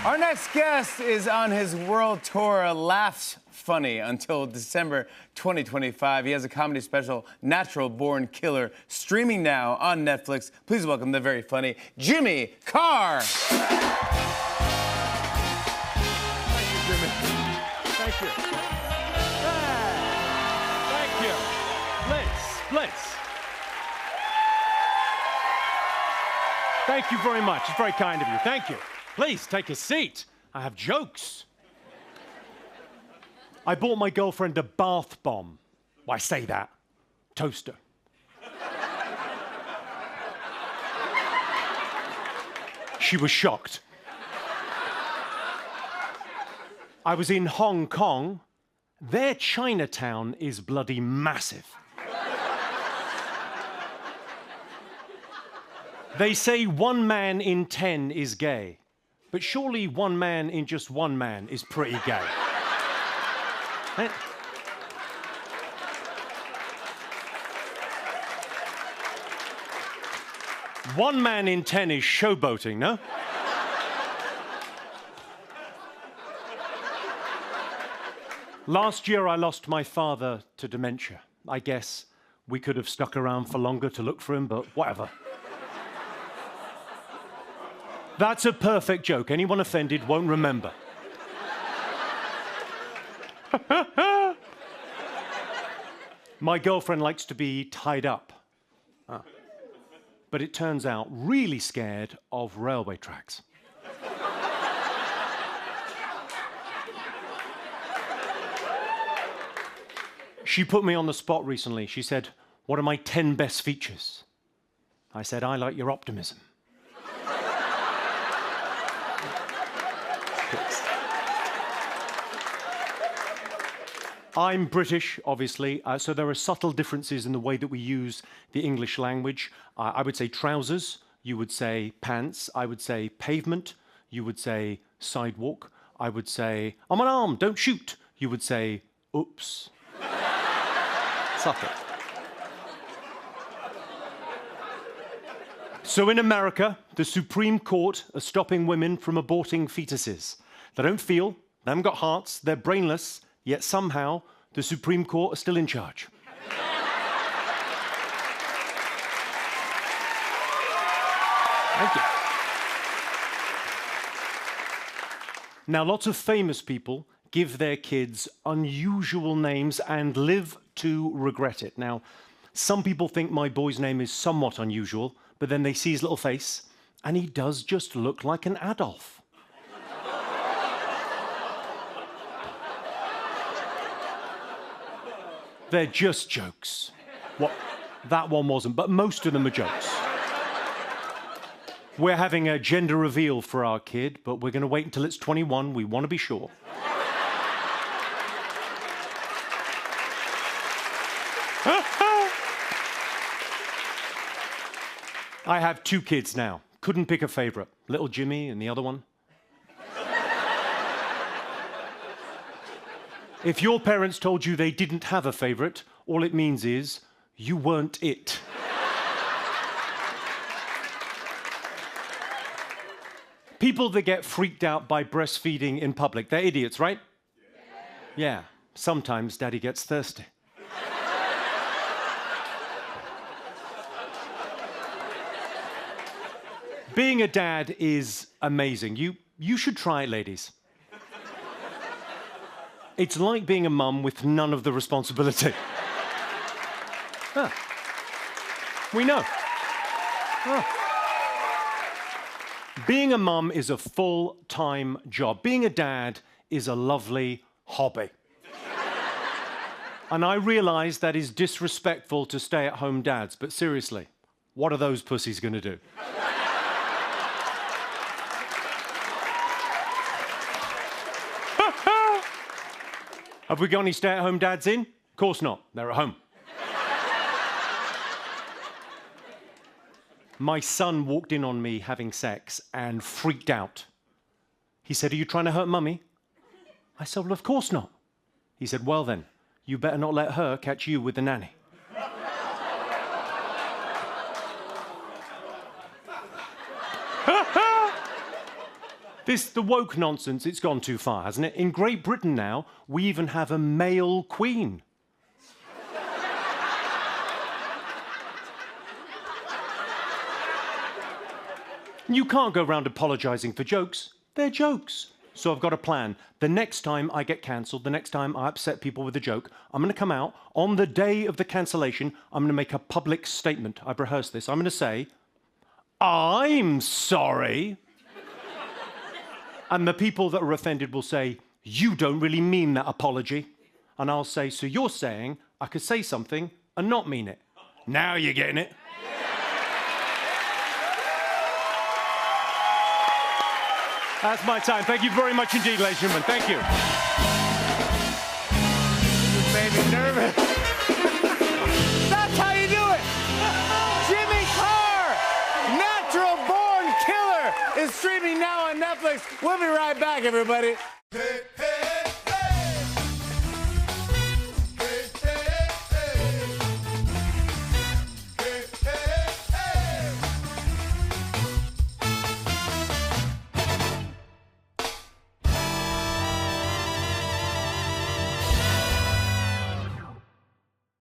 Our next guest is on his world tour, Laughs Funny, until December 2025. He has a comedy special, Natural Born Killer, streaming now on Netflix. Please welcome the very funny Jimmy Carr. Thank you, Jimmy. Thank you. Thank you. Blitz. Thank you very much. It's very kind of you. Thank you. Please, take a seat. I have jokes. I bought my girlfriend a bath bomb. Why say that? Toaster. She was shocked. I was in Hong Kong. Their Chinatown is bloody massive. They say 1 man in 10 is gay. But surely 1 man in just 1 man is pretty gay. Eh? One man in 10 is showboating, no? Last year I lost my father to dementia. I guess we could have stuck around for longer to look for him, but whatever. That's a perfect joke. Anyone offended won't remember. My girlfriend likes to be tied up. But it turns out really scared of railway tracks. She put me on the spot recently. She said, "What are my 10 best features?" I said, "I like your optimism." I'm British, obviously, so there are subtle differences in the way that we use the English language. I would say trousers, you would say pants, I would say pavement, you would say sidewalk, I would say, "I'm unarmed, don't shoot," you would say, "Oops." Subtle. So in America, the Supreme Court are stopping women from aborting fetuses. They don't feel, they haven't got hearts, they're brainless, yet somehow the Supreme Court are still in charge. Thank you. Now, lots of famous people give their kids unusual names and live to regret it. Now, some people think my boy's name is somewhat unusual, but then they see his little face, and he does just look like an Adolf. They're just jokes. What? That one wasn't, but most of them are jokes. We're having a gender reveal for our kid, but we're going to wait until it's 21. We want to be sure. I have 2 kids now. Couldn't pick a favorite. Little Jimmy and the other one. If your parents told you they didn't have a favorite, all it means is you weren't it. People that get freaked out by breastfeeding in public, they're idiots, right? Yeah. Sometimes Daddy gets thirsty. Being a dad is amazing. You should try it, ladies. It's like being a mum with none of the responsibility. We know. Being a mum is a full-time job. Being a dad is a lovely hobby. And I realize that is disrespectful to stay-at-home dads, but seriously, what are those pussies going to do? Have we got any stay-at-home dads in? Of course not. They're at home. My son walked in on me having sex and freaked out. He said, "Are you trying to hurt Mummy?" I said, "Well, of course not." He said, "Well then, you better not let her catch you with the nanny." The woke nonsense, it's gone too far, hasn't it? In Great Britain now, we even have a male queen. You can't go around apologising for jokes. They're jokes. So I've got a plan. The next time I get cancelled, the next time I upset people with a joke, I'm going to come out on the day of the cancellation. I'm going to make a public statement. I've rehearsed this. I'm going to say, I'm sorry. And the people that are offended will say, you don't really mean that apology. And I'll say, so you're saying I could say something and not mean it. Now you're getting it. That's my time. Thank you very much indeed, ladies and gentlemen. Thank you. You made me nervous. That's how you do it. Jimmy Carr, Natural Born Killer, is streaming now on Netflix. We'll be right back, everybody. Hey, hey.